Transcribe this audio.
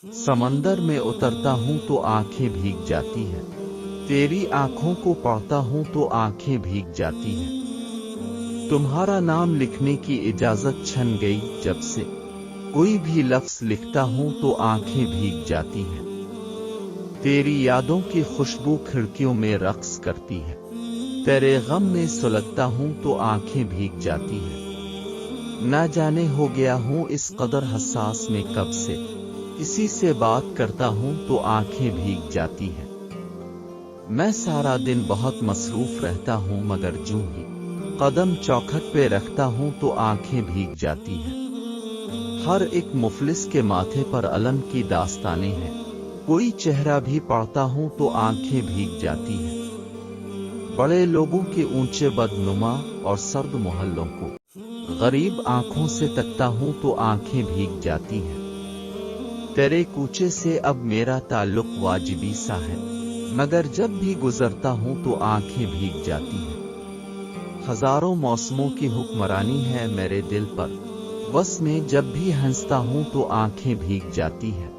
समंदर में उतरता हूँ तो आंखें भीग जाती हैं। तेरी आंखों को पढ़ता हूँ तो आंखें भीग जाती हैं। तुम्हारा नाम लिखने की इजाजत छन गई जब से, कोई भी लफ्ज लिखता हूँ तो आंखें भीग जाती हैं। तेरी यादों की खुशबू खिड़कियों में रक्स करती है। तेरे गम में सुलगता हूँ तो आंखें भीग जाती हैं। ना जाने हो गया हूँ इस कदर हसास में कब से, किसी से बात करता हूँ तो आंखें भीग जाती हैं। मैं सारा दिन बहुत मसरूफ रहता हूँ मगर जूं ही कदम चौखट पे रखता हूँ तो आंखें भीग जाती हैं। हर एक मुफलिस के माथे पर अलम की दास्तानें हैं। कोई चेहरा भी पढ़ता हूँ तो आंखें भीग जाती हैं। बड़े लोगों के ऊंचे बदनुमा और सर्द मोहल्लों को गरीब आंखों से तकता हूँ तो आंखें भीग जाती हैं। तेरे कूचे से अब मेरा ताल्लुक वाजिबी सा है, मगर जब भी गुजरता हूँ तो आंखें भीग जाती हैं। हजारों मौसमों की हुक्मरानी है मेरे दिल पर, बस में जब भी हंसता हूँ तो आंखें भीग जाती हैं।